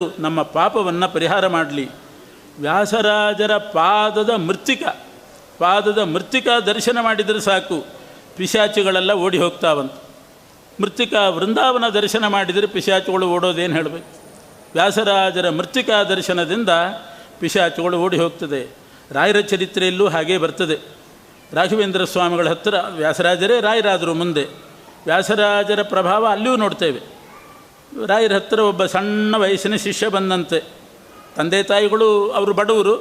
ನಮ್ಮ ಪಾಪವನ್ನು ಪರಿಹಾರ ಮಾಡಲಿ. ವ್ಯಾಸರಾಜರ ಪಾದದ ಮೃತ್ತಿಕಾ ದರ್ಶನ ಮಾಡಿದರೆ ಸಾಕು, ಪಿಶಾಚಿಗಳೆಲ್ಲ ಓಡಿ ಹೋಗ್ತಾವಂತೆ. ಮೃತ್ತಿಕಾ ವೃಂದಾವನ ದರ್ಶನ ಮಾಡಿದರೆ ಪಿಶಾಚಿಗಳು ಓಡೋದೇನು ಹೇಳಬೇಕು? ವ್ಯಾಸರಾಜರ ಮೃತ್ತಿಕಾ ದರ್ಶನದಿಂದ ಪಿಶಾಚಿಗಳು ಓಡಿ ಹೋಗ್ತದೆ. ರಾಯರ ಚರಿತ್ರೆಯಲ್ಲೂ ಹಾಗೇ ಬರ್ತದೆ. ರಾಘವೇಂದ್ರ ಸ್ವಾಮಿಗಳ ಹತ್ತಿರ ವ್ಯಾಸರಾಜರೇ ರಾಯರಾದರು. ಮುಂದೆ ವ್ಯಾಸರಾಜರ ಪ್ರಭಾವ ಅಲ್ಲಿಯೂ ನೋಡ್ತೇವೆ. ರಾಯರ ಹತ್ತಿರ ಒಬ್ಬ ಸಣ್ಣ ವಯಸ್ಸಿನ ಶಿಷ್ಯ ಬಂದಂತೆ. ತಂದೆ ತಾಯಿಗಳು ಅವರು ಬಡವರು,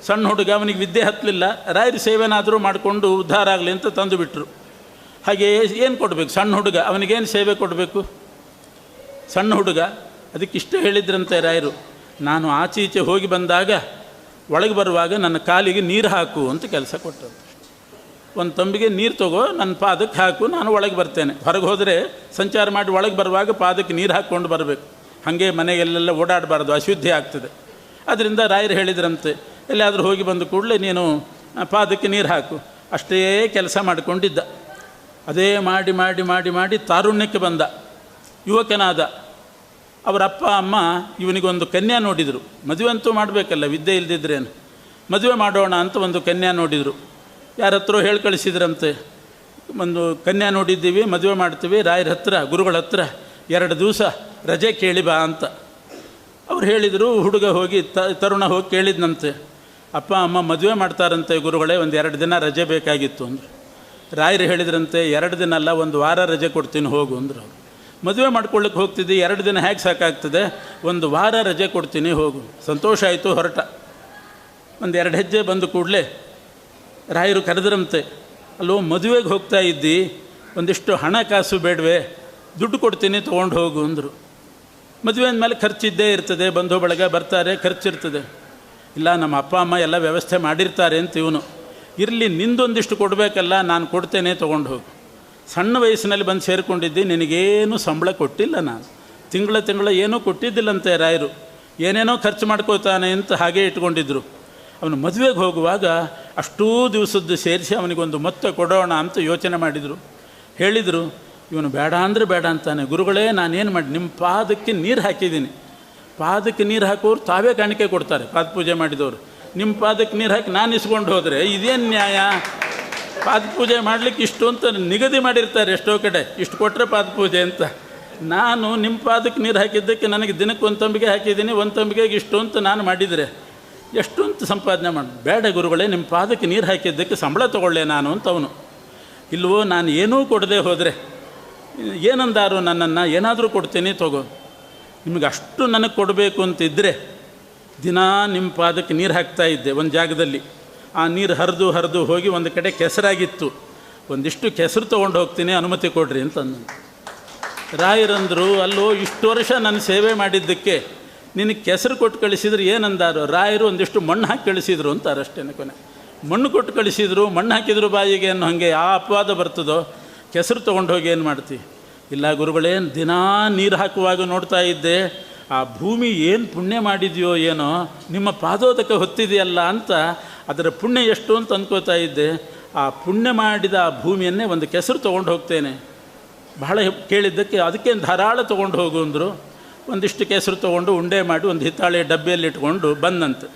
ಸಣ್ಣ ಹುಡುಗ, ಅವನಿಗೆ ವಿದ್ಯೆ ಹತ್ತಲಿಲ್ಲ. ರಾಯರ ಸೇವೆನಾದರೂ ಮಾಡಿಕೊಂಡು ಉದ್ಧಾರ ಆಗಲಿ ಅಂತ ತಂದು ಬಿಟ್ಟರು. ಹಾಗೆ ಏನು ಕೊಡಬೇಕು? ಸಣ್ಣ ಹುಡುಗ, ಅವನಿಗೇನು ಸೇವೆ ಕೊಡಬೇಕು? ಸಣ್ಣ ಹುಡುಗ. ಅದಕ್ಕಿಷ್ಟು ಹೇಳಿದ್ರಂತೆ ರಾಯರು, ನಾನು ಆಚೀಚೆ ಹೋಗಿ ಬಂದಾಗ ಒಳಗೆ ಬರುವಾಗ ನನ್ನ ಕಾಲಿಗೆ ನೀರು ಹಾಕು ಅಂತ ಕೆಲಸ ಕೊಟ್ಟರು. ಒಂದು ತಂಬಿಗೆ ನೀರು ತಗೋ, ನನ್ನ ಪಾದಕ್ಕೆ ಹಾಕು, ನಾನು ಒಳಗೆ ಬರ್ತೇನೆ. ಹೊರಗೆ ಹೋದರೆ ಸಂಚಾರ ಮಾಡಿ ಒಳಗೆ ಬರುವಾಗ ಪಾದಕ್ಕೆ ನೀರು ಹಾಕ್ಕೊಂಡು ಬರಬೇಕು. ಹಾಗೆ ಮನೆಗೆಲ್ಲೆಲ್ಲ ಓಡಾಡಬಾರ್ದು, ಅಶುದ್ಧಿ ಆಗ್ತದೆ. ಅದರಿಂದ ರಾಯರು ಹೇಳಿದ್ರಂತೆ, ಎಲ್ಲಾದರೂ ಹೋಗಿ ಬಂದ ಕೂಡಲೇ ನೀನು ಪಾದಕ್ಕೆ ನೀರು ಹಾಕು. ಅಷ್ಟೇ ಕೆಲಸ ಮಾಡಿಕೊಂಡಿದ್ದ. ಅದೇ ಮಾಡಿ ಮಾಡಿ ಮಾಡಿ ಮಾಡಿ ತಾರುಣ್ಯಕ್ಕೆ ಬಂದ, ಯುವಕನಾದ. ಅವರ ಅಪ್ಪ ಅಮ್ಮ ಇವನಿಗೊಂದು ಕನ್ಯಾ ನೋಡಿದರು. ಮದುವೆ ಅಂತೂ ಮಾಡಬೇಕಲ್ಲ, ವಿದ್ಯೆ ಇಲ್ಲದಿದ್ರೇನು. ಮದುವೆ ಮಾಡೋಣ ಅಂತ ಒಂದು ಕನ್ಯಾ ನೋಡಿದರು. ಯಾರ ಹತ್ರ ಹೇಳಿ ಕಳಿಸಿದ್ರಂತೆ, ಒಂದು ಕನ್ಯಾ ನೋಡಿದ್ದೀವಿ, ಮದುವೆ ಮಾಡ್ತೀವಿ, ರಾಯರ ಹತ್ರ, ಗುರುಗಳ ಹತ್ರ 2 ದಿವಸ ರಜೆ ಕೇಳಿ ಬಾ ಅಂತ. ಅವ್ರು ಹೇಳಿದರು. ಹುಡುಗ ಹೋಗಿ ತರುಣ ಹೋಗಿ ಕೇಳಿದ್ನಂತೆ, ಅಪ್ಪ ಅಮ್ಮ ಮದುವೆ ಮಾಡ್ತಾರಂತೆ ಗುರುಗಳೇ, ಒಂದು 2 ದಿನ ರಜೆ ಬೇಕಾಗಿತ್ತು ಅಂದರು. ರಾಯರು ಹೇಳಿದ್ರಂತೆ, 2 ದಿನ ಅಲ್ಲ, 1 ವಾರ ರಜೆ ಕೊಡ್ತೀನಿ ಹೋಗು ಅಂದರು. ಅವರು ಮದುವೆ ಮಾಡ್ಕೊಳ್ಳಿಕ್ಕೆ ಹೋಗ್ತಿದ್ದೆ, 2 ದಿನ ಹೇಗೆ ಸಾಕಾಗ್ತದೆ, 1 ವಾರ ರಜೆ ಕೊಡ್ತೀನಿ ಹೋಗು. ಸಂತೋಷ ಆಯಿತು, ಹೊರಟ. 1-2 ಹೆಜ್ಜೆ ಬಂದು ಕೂಡಲೇ ರಾಯರು ಕರೆದ್ರಂತೆ, ಅಲ್ಲೋ ಮದುವೆಗೆ ಹೋಗ್ತಾ ಇದ್ದಿ, ಒಂದಿಷ್ಟು ಹಣ ಕಾಸು ಬೇಡವೆ, ದುಡ್ಡು ಕೊಡ್ತೀನಿ ತೊಗೊಂಡು ಹೋಗು ಅಂದರು. ಮದುವೆ ಅಂದಮೇಲೆ ಖರ್ಚಿದ್ದೇ ಇರ್ತದೆ, ಬಂಧು ಬಳಗ ಬರ್ತಾರೆ, ಖರ್ಚಿರ್ತದೆ. ಇಲ್ಲ, ನಮ್ಮ ಅಪ್ಪ ಅಮ್ಮ ಎಲ್ಲ ವ್ಯವಸ್ಥೆ ಮಾಡಿರ್ತಾರೆ ಅಂತ ಇವನು. ಇರಲಿ, ನಿಂದೊಂದಿಷ್ಟು ಕೊಡಬೇಕಲ್ಲ, ನಾನು ಕೊಡ್ತೇನೆ, ತೊಗೊಂಡು ಹೋಗು. ಸಣ್ಣ ವಯಸ್ಸಿನಲ್ಲಿ ಬಂದು ಸೇರಿಕೊಂಡಿದ್ದಿ, ನಿನಗೇನು ಸಂಬಳ ಕೊಟ್ಟಿಲ್ಲ, ನಾನು ತಿಂಗಳ ಏನೂ ಕೊಟ್ಟಿದ್ದಿಲ್ಲಂತೆ ರಾಯರು. ಏನೇನೋ ಖರ್ಚು ಮಾಡ್ಕೋತಾನೆ ಅಂತ ಹಾಗೇ ಇಟ್ಕೊಂಡಿದ್ರು. ಅವನು ಮದುವೆಗೆ ಹೋಗುವಾಗ ಅಷ್ಟೂ ದಿವಸದ್ದು ಸೇರಿಸಿ ಅವನಿಗೊಂದು ಮೊತ್ತ ಕೊಡೋಣ ಅಂತ ಯೋಚನೆ ಮಾಡಿದರು. ಹೇಳಿದರು, ಇವನು ಬೇಡ ಅಂದರೆ ಬೇಡ ಅಂತಾನೆ. ಗುರುಗಳೇ, ನಾನೇನು ಮಾಡಿ, ನಿಮ್ಮ ಪಾದಕ್ಕೆ ನೀರು ಹಾಕಿದ್ದೀನಿ. ಪಾದಕ್ಕೆ ನೀರು ಹಾಕೋರು ತಾವೇ ಕಾಣಿಕೆ ಕೊಡ್ತಾರೆ, ಪಾದ ಪೂಜೆ ಮಾಡಿದವರು. ನಿಮ್ಮ ಪಾದಕ್ಕೆ ನೀರು ಹಾಕಿ ನಾನು ಇಸ್ಕೊಂಡು ಹೋದರೆ ಇದೇನು ನ್ಯಾಯ? ಪಾದ ಪೂಜೆ ಮಾಡಲಿಕ್ಕೆ ಇಷ್ಟು ಅಂತ ನಿಗದಿ ಮಾಡಿರ್ತಾರೆ ಎಷ್ಟೋ ಕಡೆ, ಇಷ್ಟು ಕೊಟ್ಟರೆ ಪಾದ ಪೂಜೆ ಅಂತ. ನಾನು ನಿಮ್ಮ ಪಾದಕ್ಕೆ ನೀರು ಹಾಕಿದ್ದಕ್ಕೆ ನನಗೆ ದಿನಕ್ಕೆ 1 ತಂಬಿಗೆ ಹಾಕಿದ್ದೀನಿ, 1 ತಂಬಿಗೆಗೆ ಇಷ್ಟು ಅಂತ ನಾನು ಮಾಡಿದರೆ ಎಷ್ಟು ಅಂತ ಸಂಪಾದನೆ ಮಾಡಿ. ಬೇಡ ಗುರುಗಳೇ, ನಿಮ್ಮ ಪಾದಕ್ಕೆ ನೀರು ಹಾಕಿದ್ದಕ್ಕೆ ಸಂಬಳ ತೊಗೊಳ್ಳೆ ನಾನು ಅಂತ ಅವನು. ಇಲ್ವೋ, ನಾನು ಏನೂ ಕೊಡದೆ ಹೋದರೆ ಏನಂದಾರು ನನ್ನನ್ನು, ಏನಾದರೂ ಕೊಡ್ತೀನಿ ತಗೋ. ನಿಮಗೆ ಅಷ್ಟು ನನಗೆ ಕೊಡಬೇಕು ಅಂತಿದ್ದರೆ ದಿನ ನಿಮ್ಮ ಪಾದಕ್ಕೆ ನೀರು ಹಾಕ್ತಾ ಇದ್ದೆ ಒಂದು ಜಾಗದಲ್ಲಿ. ಆ ನೀರು ಹರಿದು ಹೋಗಿ ಒಂದು ಕಡೆ ಕೆಸರಾಗಿತ್ತು. ಒಂದಿಷ್ಟು ಕೆಸರು ತೊಗೊಂಡು ಹೋಗ್ತೀನಿ, ಅನುಮತಿ ಕೊಡ್ರಿ ಅಂತಂದು. ರಾಯರಂದರು, ಅಲ್ಲೋ ಇಷ್ಟು ವರ್ಷ ನನ್ನ ಸೇವೆ ಮಾಡಿದ್ದಕ್ಕೆ ನಿನಗೆ ಕೆಸರು ಕೊಟ್ಟು ಕಳಿಸಿದ್ರು ಏನಂದಾರು? ರಾಯರು ಒಂದಿಷ್ಟು ಮಣ್ಣು ಹಾಕಿ ಕಳಿಸಿದ್ರು ಅಂತಾರೆ ಅಷ್ಟೇ. ಕೊನೆ ಮಣ್ಣು ಕೊಟ್ಟು ಕಳಿಸಿದ್ರು, ಮಣ್ಣು ಹಾಕಿದ್ರು ಬಾಯಿಗೆ ಅನ್ನೋ ಹಾಗೆ ಆ ಅಪವಾದ ಬರ್ತದೋ. ಕೆಸರು ತೊಗೊಂಡು ಹೋಗಿ ಏನು ಮಾಡ್ತಿ? ಇಲ್ಲ ಗುರುಗಳೇ, ದಿನ ನೀರು ಹಾಕುವಾಗ ನೋಡ್ತಾ ಇದ್ದೆ, ಆ ಭೂಮಿ ಏನು ಪುಣ್ಯ ಮಾಡಿದೆಯೋ ಏನೋ, ನಿಮ್ಮ ಪಾದೋದಕ ಹೊತ್ತಿದೆಯಲ್ಲ ಅಂತ, ಅದರ ಪುಣ್ಯ ಎಷ್ಟು ಅಂತ ಅಂದ್ಕೋತಾ ಇದ್ದೆ. ಆ ಪುಣ್ಯ ಮಾಡಿದ ಆ ಭೂಮಿಯನ್ನೇ ಒಂದು ಕೆಸರು ತೊಗೊಂಡು ಹೋಗ್ತೇನೆ. ಬಹಳ ಕೇಳಿದ್ದಕ್ಕೆ ಅದಕ್ಕೇನು ಧಾರಾಳ ತೊಗೊಂಡು ಹೋಗು ಅಂದರು. ಒಂದಿಷ್ಟು ಕೆಸರು ತೊಗೊಂಡು ಉಂಡೆ ಮಾಡಿ ಒಂದು ಹಿತ್ತಾಳೆ ಡಬ್ಬಿಯಲ್ಲಿ ಇಟ್ಕೊಂಡು ಬಂದಂತೆ.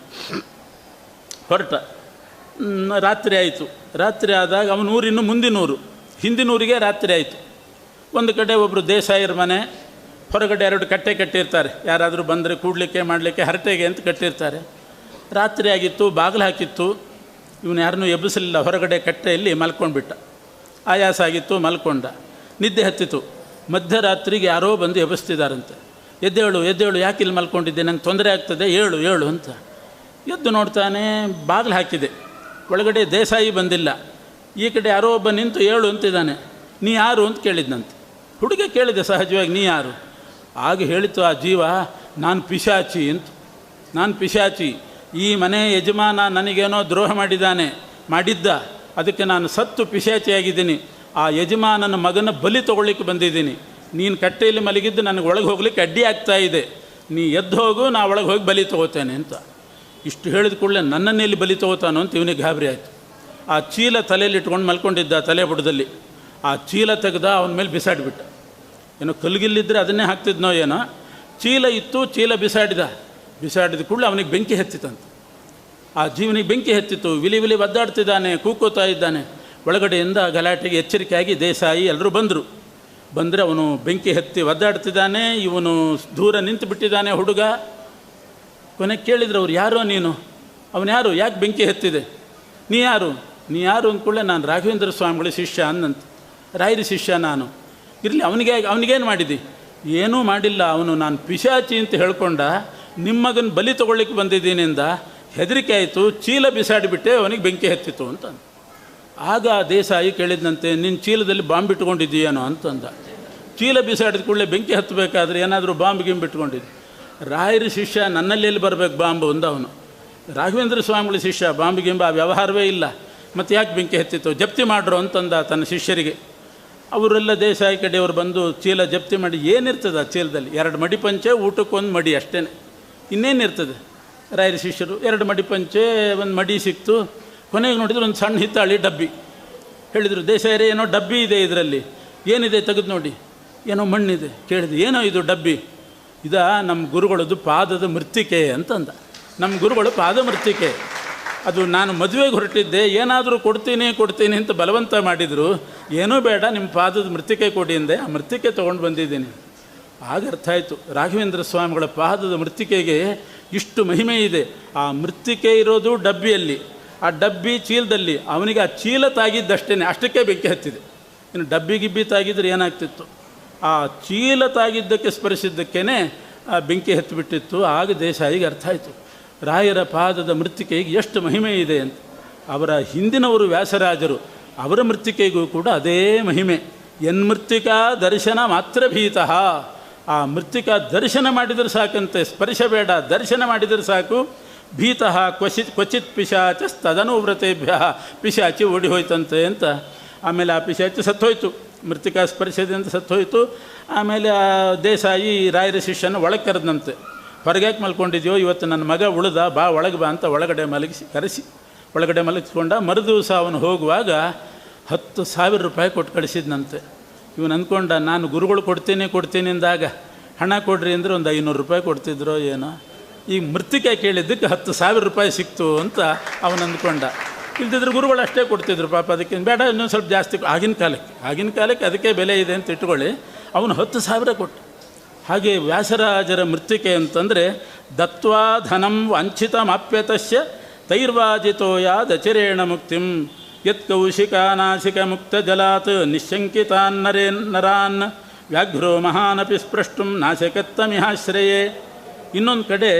ಹೊರಟ. ರಾತ್ರಿ ಆಯಿತು. ರಾತ್ರಿ ಆದಾಗ ಅವನ ಊರಿನ್ನು ಮುಂದಿನೂರು, ಹಿಂದಿನೂರಿಗೆ ರಾತ್ರಿ ಆಯಿತು. ಒಂದು ಕಡೆ ಒಬ್ಬರು ದೇಸಾಯರ ಮನೆ, ಹೊರಗಡೆ 2 ಕಟ್ಟೆ ಕಟ್ಟಿರ್ತಾರೆ. ಯಾರಾದರೂ ಬಂದರೆ ಕೂಡಲಿಕ್ಕೆ ಮಾಡಲಿಕ್ಕೆ ಹರಟೆಗೆ ಅಂತ ಕಟ್ಟಿರ್ತಾರೆ. ರಾತ್ರಿ ಆಗಿತ್ತು, ಬಾಗಿಲು ಹಾಕಿತ್ತು. ಇವನು ಯಾರನ್ನೂ ಎಬ್ಬಿಸಲಿಲ್ಲ. ಹೊರಗಡೆ ಕಟ್ಟೆಯಲ್ಲಿ ಮಲ್ಕೊಂಡ್ಬಿಟ್ಟ. ಆಯಾಸ ಆಗಿತ್ತು, ಮಲ್ಕೊಂಡ. ನಿದ್ದೆ ಹತ್ತಿತು. ಮಧ್ಯರಾತ್ರಿಗೆ ಯಾರೋ ಬಂದು ಎಬ್ಬಿಸ್ತಿದ್ದಾರಂತೆ. ಎದ್ದೇಳು, ಯಾಕೆ ಇಲ್ಲಿ ಮಲ್ಕೊಂಡಿದ್ದೆ, ನಂಗೆ ತೊಂದರೆ ಆಗ್ತದೆ, ಏಳು ಅಂತ. ಎದ್ದು ನೋಡ್ತಾನೆ, ಬಾಗಿಲು ಹಾಕಿದೆ. ಒಳಗಡೆ ದೇಸಾಯಿ ಬಂದಿಲ್ಲ. ಈ ಕಡೆ ಯಾರೋ ಒಬ್ಬ ನಿಂತು ಏಳು ಅಂತಿದ್ದಾನೆ. ನೀ ಯಾರು ಅಂತ ಕೇಳಿದ್ನಂತೆ. ಹುಡುಗ ಕೇಳಿದೆ ಸಹಜವಾಗಿ, ನೀ ಯಾರು? ಆಗ ಹೇಳಿತು ಆ ಜೀವ, ನಾನು ಪಿಶಾಚಿ ಅಂತ. ನಾನು ಪಿಶಾಚಿ, ಈ ಮನೆ ಯಜಮಾನ ನನಗೇನೋ ದ್ರೋಹ ಮಾಡಿದ್ದ, ಅದಕ್ಕೆ ನಾನು ಸತ್ತು ಪಿಶಾಚಿಯಾಗಿದ್ದೀನಿ. ಆ ಯಜಮಾನನ ಮಗನ ಬಲಿ ತೊಗೊಳ್ಳಿಕ್ಕೆ ಬಂದಿದ್ದೀನಿ. ನೀನು ಕಟ್ಟೆಯಲ್ಲಿ ಮಲಗಿದ್ದು ನನಗೆ ಒಳಗೆ ಹೋಗ್ಲಿಕ್ಕೆ ಅಡ್ಡಿ ಆಗ್ತಾ ಇದೆ. ನೀ ಎದ್ದು ಹೋಗು, ನಾ ಒಳಗೆ ಹೋಗಿ ಬಲಿ ತೊಗೋತೇನೆ ಅಂತ. ಇಷ್ಟು ಹೇಳಿದ ಕೂಡಲೇ ನನ್ನನ್ನೆಲ್ಲಿ ಬಲಿ ತೊಗೋತಾನೋ ಅಂತ ಇವನಿಗೆ ಗಾಬರಿ ಆಯಿತು. ಆ ಚೀಲ ತಲೆಯಲ್ಲಿ ಇಟ್ಕೊಂಡು ಮಲ್ಕೊಂಡಿದ್ದ, ತಲೆ ಬುಡದಲ್ಲಿ. ಆ ಚೀಲ ತೆಗೆದ ಅವನ ಮೇಲೆ ಬಿಸಾಡಿಬಿಟ್ಟ. ಏನೋ ಕಲ್ಗಿಲ್ಲಿದ್ದರೆ ಅದನ್ನೇ ಹಾಕ್ತಿದ್ನೋ ಏನೋ. ಚೀಲ ಇತ್ತು, ಚೀಲ ಬಿಸಾಡಿದ ಕೂಡಲೇ ಅವನಿಗೆ ಬೆಂಕಿ ಹತ್ತಿತಂತೆ. ಆ ಜೀವನಿಗೆ ಬೆಂಕಿ ಹತ್ತಿತ್ತು, ವಿಲಿ ವಿಲಿ ಒದ್ದಾಡ್ತಿದ್ದಾನೆ, ಕೂಕೋತಾ ಇದ್ದಾನೆ. ಒಳಗಡೆಯಿಂದ ಗಲಾಟೆಗೆ ಎಚ್ಚರಿಕೆಯಾಗಿ ದೇಸಾಯಿ ಎಲ್ಲರೂ ಬಂದರೆ ಅವನು ಬೆಂಕಿ ಹತ್ತಿ ಒದ್ದಾಡ್ತಿದ್ದಾನೆ, ಇವನು ದೂರ ನಿಂತು ಬಿಟ್ಟಿದ್ದಾನೆ ಹುಡುಗ. ಕೊನೆಗೆ ಕೇಳಿದ್ರು ಅವ್ರು, ಯಾರೋ ನೀನು? ಅವನು ಯಾರು? ಯಾಕೆ ಬೆಂಕಿ ಹತ್ತಿದೆ? ನೀ ಯಾರು ಅಂದ್ಕೊಳ್ಳೆ, ನಾನು ರಾಘವೇಂದ್ರ ಸ್ವಾಮಿಗಳ ಶಿಷ್ಯ ಅಂದಂತೆ. ರಾಯರ ಶಿಷ್ಯ ನಾನು. ಇರಲಿ, ಅವನಿಗೇನು ಮಾಡಿದ್ದಿ? ಏನೂ ಮಾಡಿಲ್ಲ, ಅವನು ನಾನು ಪಿಶಾಚಿ ಅಂತ ಹೇಳ್ಕೊಂಡ, ನಿಮ್ಮ ಮಗನ ಬಲಿ ತೊಗೊಳ್ಳಿಕ್ಕೆ ಬಂದಿದ್ದೀನಿಂದ ಹೆದರಿಕೆ ಆಯಿತು, ಚೀಲ ಬಿಸಾಡಿಬಿಟ್ಟೆ, ಅವನಿಗೆ ಬೆಂಕಿ ಹತ್ತಿತ್ತು ಅಂತ. ಆಗ ದೇಸಾಯಿ ಕೇಳಿದಂತೆ, ನಿನ್ನ ಚೀಲದಲ್ಲಿ ಬಾಂಬ್ ಇಟ್ಕೊಂಡಿದ್ದೀಯೇನೋ ಅಂತಂದ. ಚೀಲ ಬಿಸಾಡಿದ ಕೂಡಲೇ ಬೆಂಕಿ ಹತ್ತಬೇಕಾದ್ರೆ ಏನಾದರೂ ಬಾಂಬ್ ಗಿಂಬ್ ಇಟ್ಕೊಂಡಿದ್ದು? ರಾಯರ ಶಿಷ್ಯ, ನನ್ನಲ್ಲಿ ಎಲ್ಲಿ ಬರಬೇಕು ಬಾಂಬು ಅಂದ ಅವನು. ರಾಘವೇಂದ್ರ ಸ್ವಾಮಿಗಳ ಶಿಷ್ಯ, ಬಾಂಬ್ ಗಿಂಬ ಆ ವ್ಯವಹಾರವೇ ಇಲ್ಲ, ಮತ್ತು ಯಾಕೆ ಬೆಂಕಿ ಹತ್ತಿತ್ತು? ಜಪ್ತಿ ಮಾಡ್ರು ಅಂತಂದ ತನ್ನ ಶಿಷ್ಯರಿಗೆ. ಅವರೆಲ್ಲ ದೇಸಾಯಿ ಕಡೆಯವರು ಬಂದು ಚೀಲ ಜಪ್ತಿ ಮಾಡಿ, ಏನಿರ್ತದೆ ಆ ಚೀಲದಲ್ಲಿ? 2 ಮಡಿ ಪಂಚೆ, ಊಟಕ್ಕೊಂದು ಮಡಿ ಅಷ್ಟೇ, ಇನ್ನೇನಿರ್ತದೆ? ರಾಯರ ಶಿಷ್ಯರು 2 ಮಡಿ ಪಂಚೆ, ಒಂದು ಮಡಿ ಸಿಕ್ತು. ಕೊನೆಗೆ ನೋಡಿದ್ರು ಒಂದು ಸಣ್ಣ ಹಿತ್ತಾಳಿ ಡಬ್ಬಿ. ಹೇಳಿದರು, ದೇಸಾಯರೇ ಏನೋ ಡಬ್ಬಿ ಇದೆ ಇದರಲ್ಲಿ, ಏನಿದೆ ತೆಗೆದು ನೋಡಿ. ಏನೋ ಮಣ್ಣಿದೆ. ಕೇಳಿದೆ, ಏನೋ ಇದು ಡಬ್ಬಿ? ನಮ್ಮ ಗುರುಗಳದ್ದು ಪಾದದ ಮೃತ್ತಿಕೆ ಅಂತಂದ. ನಮ್ಮ ಗುರುಗಳು ಪಾದ ಮೃತ್ತಿಕೆ. ಅದು ನಾನು ಮದುವೆಗೆ ಹೊರಟಿದ್ದೆ, ಏನಾದರೂ ಕೊಡ್ತೀನಿ ಅಂತ ಬಲವಂತ ಮಾಡಿದರು. ಏನೂ ಬೇಡ, ನಿಮ್ಮ ಪಾದದ ಮೃತ್ತಿಕೆ ಕೊಡಿ ಎಂದೆ. ಆ ಮೃತ್ತಿಕೆ ತೊಗೊಂಡು ಬಂದಿದ್ದೀನಿ. ಆಗ ಅರ್ಥ ಆಯಿತು, ರಾಘವೇಂದ್ರ ಸ್ವಾಮಿಗಳ ಪಾದದ ಮೃತ್ತಿಕೆಗೆ ಇಷ್ಟು ಮಹಿಮೆ ಇದೆ. ಆ ಮೃತ್ತಿಕೆ ಇರೋದು ಡಬ್ಬಿಯಲ್ಲಿ, ಆ ಡಬ್ಬಿ ಚೀಲದಲ್ಲಿ. ಅವನಿಗೆ ಆ ಚೀಲ ತಾಗಿದ್ದಷ್ಟೇ, ಅಷ್ಟಕ್ಕೆ ಬೆಂಕಿ ಹತ್ತಿದೆ. ಇನ್ನು ಡಬ್ಬಿ ಗಿಬ್ಬಿ ತಾಗಿದ್ರೆ ಏನಾಗ್ತಿತ್ತು? ಆ ಚೀಲ ತಾಗಿದ್ದಕ್ಕೆ ಸ್ಪರ್ಶಿದ್ದಕ್ಕೇ ಆ ಬೆಂಕಿ ಹತ್ತಿಬಿಟ್ಟಿತ್ತು. ಆಗ ದೇಸಾಯಿಗೆ ಅರ್ಥ ಆಯಿತು, ರಾಯರ ಪಾದದ ಮೃತ್ತಿಕೆಗೆ ಎಷ್ಟು ಮಹಿಮೆ ಇದೆ ಅಂತ. ಅವರ ಹಿಂದಿನವರು ವ್ಯಾಸರಾಜರು, ಅವರ ಮೃತ್ತಿಕೆಗೂ ಕೂಡ ಅದೇ ಮಹಿಮೆ. ಎನ್ಮೃತ್ತಿಕಾ ದರ್ಶನ ಮಾತ್ರ ಭೀತಃ. ಆ ಮೃತ್ತಿಕಾ ದರ್ಶನ ಮಾಡಿದರೆ ಸಾಕಂತೆ, ಸ್ಪರ್ಶ ಬೇಡ, ದರ್ಶನ ಮಾಡಿದರೆ ಸಾಕು. ಭೀತಃ ಕ್ವಚಿತ್ ಪಿಶಾಚಸ್ತದನುವ್ರತೇಭ್ಯ. ಪಿಶಾಚಿ ಓಡಿ ಹೋಯ್ತಂತೆ ಅಂತ. ಆಮೇಲೆ ಆ ಪಿಶಾಚಿ ಸತ್ತೋಯ್ತು, ಮೃತ್ತಿಕಾ ಸ್ಪರ್ಶದಿಂದ ಸತ್ತೋಯ್ತು. ಆಮೇಲೆ ಆ ದೇಸಾಯಿ ರಾಯರ ಶಿಷ್ಯನ ಒಳಗೆ ಕರೆದಂತೆ. ಹೊರಗ್ಯಾಕೆ ಮಲ್ಕೊಂಡಿದ್ಯೋ, ಇವತ್ತು ನನ್ನ ಮಗ ಉಳ್ದ, ಬಾ ಒಳಗೆ ಬಾ ಅಂತ ಒಳಗಡೆ ಕರೆಸಿ ಒಳಗಡೆ ಮಲಗಿಸ್ಕೊಂಡ. ಮರುದಿವಸ ಅವನು ಹೋಗುವಾಗ 10,000 ರೂಪಾಯಿ ಕೊಟ್ಟು ಕಳಿಸಿದ್ನಂತೆ. ಇವನು ಅಂದ್ಕೊಂಡ, ನಾನು ಗುರುಗಳು ಕೊಡ್ತೀನಿ ಅಂದಾಗ ಹಣ ಕೊಡ್ರಿ ಅಂದರೆ ಒಂದು 500 ರೂಪಾಯಿ ಕೊಡ್ತಿದ್ರೋ ಏನೋ. ಈ ಮೃತ್ತಿಕೆ ಕೇಳಿದ್ದಕ್ಕೆ 10,000 ರೂಪಾಯಿ ಸಿಕ್ತು ಅಂತ ಅವನು ಅಂದ್ಕೊಂಡ. ಇಲ್ದಿದ್ರೆ ಗುರುಗಳು ಅಷ್ಟೇ ಕೊಡ್ತಿದ್ರು ಪಾಪ, ಅದಕ್ಕೆ ಬೇಡ ಇನ್ನೊಂದು ಸ್ವಲ್ಪ ಜಾಸ್ತಿ. ಆಗಿನ ಕಾಲಕ್ಕೆ ಅದಕ್ಕೆ ಬೆಲೆ ಇದೆ ಅಂತ ಇಟ್ಕೊಳ್ಳಿ. ಅವನು 10,000 ಕೊಟ್ಟು. ಹಾಗೆ ವ್ಯಾಸರಾಜರ ಮೃತ್ತಿಕೆ ಅಂತಂದರೆ, ದತ್ವಾ ಧನಂ ವಂಚಿತಮಾಪ್ಯತಸ್ಯ ತೈರ್ವಾಜಿತೋಯ ದಚರೇಣ ಮುಕ್ತಿಂ ಯತ್ಕೌಶಿಕಾನಾಸಿಕ ಮುಕ್ತ ಜಲಾತ್ ನಿಶಂಕಿತಾನ್ ನರಾನ್ ವ್ಯಾಘ್ರೋ ಮಹಾನಪಿ ಸ್ಪೃಷ್ಟುಂ ನಾಶಕತ್ತಮಿಹಾಶ್ರಯೇ. ಇನ್ನೊಂದು ಕಡೆ